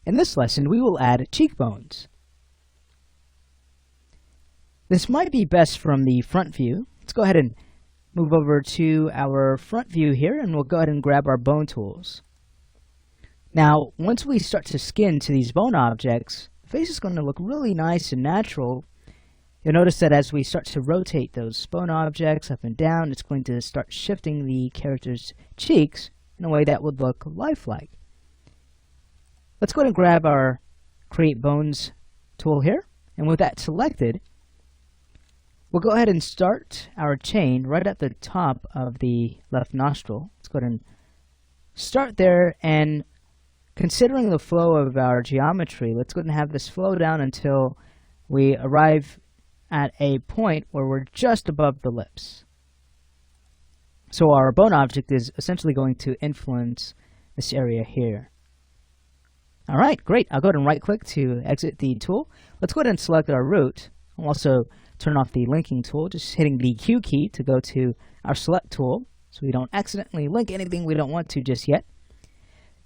In this lesson, we will add cheekbones. This might be best from the front view. Let's go ahead and move over to our front view here, and we'll go ahead and grab our bone tools. Now, once we start to skin to these bone objects, the face is going to look really nice and natural. You'll notice that as we start to rotate those bone objects up and down, it's going to start shifting the character's cheeks in a way that would look lifelike. Let's go ahead and grab our Create Bones tool here, and with that selected, we'll go ahead and start our chain right at the top of the left nostril. Let's go ahead and start there, and considering the flow of our geometry, let's go ahead and have this flow down until we arrive at a point where we're just above the lips. So our bone object is essentially going to influence this area here. Alright, great. I'll go ahead and right click to exit the tool. Let's go ahead and select our root. I'll also turn off the linking tool, just hitting the Q key to go to our select tool so we don't accidentally link anything we don't want to just yet.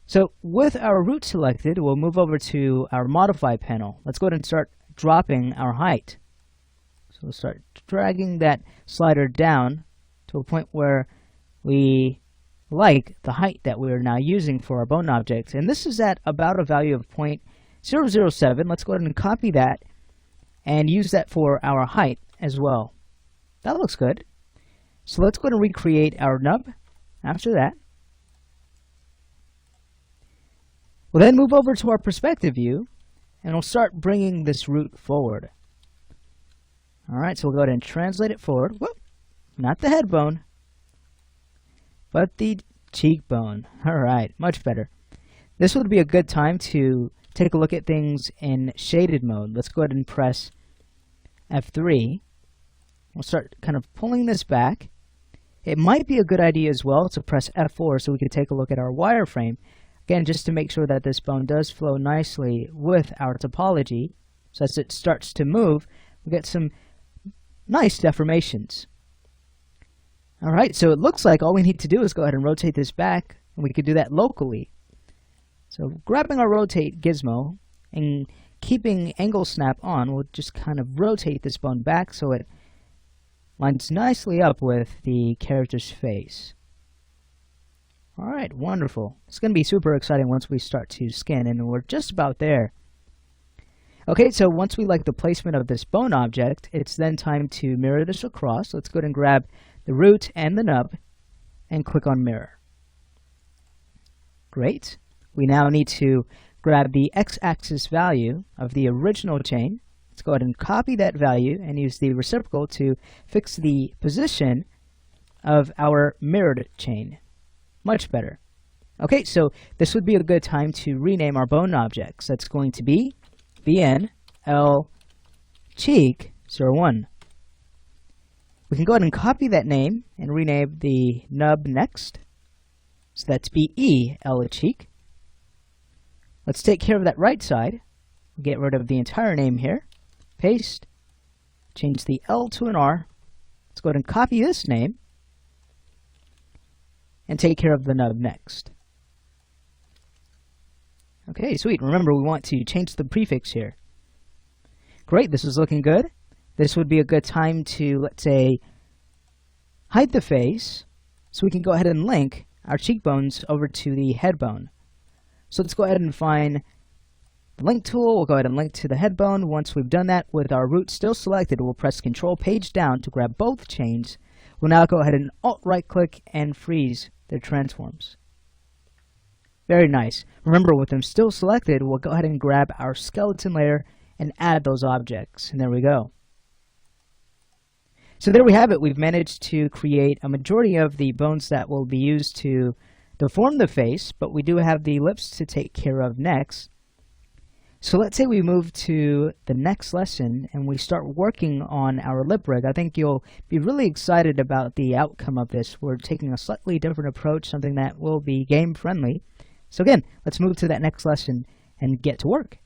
So with our root selected, we'll move over to our modify panel. Let's go ahead and start dropping our height. So we'll start dragging that slider down to a point where we like the height that we're now using for our bone object. And this is at about a value of 0.007. Let's go ahead and copy that and use that for our height as well. That looks good. So let's go ahead and recreate our nub after that. We'll then move over to our perspective view, and we'll start bringing this root forward. Alright, so we'll go ahead and translate it forward. Whoop, not the head bone, but the cheekbone. Alright, much better. This would be a good time to take a look at things in shaded mode. Let's go ahead and press F3. We'll start kind of pulling this back. It might be a good idea as well to press F4 so we can take a look at our wireframe. Again, just to make sure that this bone does flow nicely with our topology. So as it starts to move, we get some nice deformations. Alright, so it looks like all we need to do is go ahead and rotate this back, and we could do that locally. So grabbing our rotate gizmo and keeping angle snap on, we'll just kind of rotate this bone back so it lines nicely up with the character's face. Alright, wonderful. It's going to be super exciting once we start to skin, and we're just about there. Okay, so once we like the placement of this bone object, it's then time to mirror this across. Let's go ahead and grab the root and the nub and click on mirror. Great. We now need to grab the x-axis value of the original chain. Let's go ahead and copy that value and use the reciprocal to fix the position of our mirrored chain. Much better. Okay, so this would be a good time to rename our bone objects. That's going to be BNL Cheek 01. We can go ahead and copy that name and rename the nub next. So that's BEL Cheek. Let's take care of that right side. Get rid of the entire name here. Paste. Change the L to an R. Let's go ahead and copy this name and take care of the nub next. Okay, sweet. Remember, we want to change the prefix here. Great, this is looking good. This would be a good time to, let's say, hide the face, so we can go ahead and link our cheekbones over to the head bone. So let's go ahead and find the link tool. We'll go ahead and link to the head bone. Once we've done that with our root still selected, we'll press Control Page down to grab both chains. We'll now go ahead and Alt right click and freeze their transforms. Very nice. Remember, with them still selected, we'll go ahead and grab our skeleton layer and add those objects. And there we go. So there we have it. We've managed to create a majority of the bones that will be used to deform the face, but we do have the lips to take care of next. So let's say we move to the next lesson and we start working on our lip rig. I think you'll be really excited about the outcome of this. We're taking a slightly different approach, something that will be game friendly. So again, let's move to that next lesson and get to work.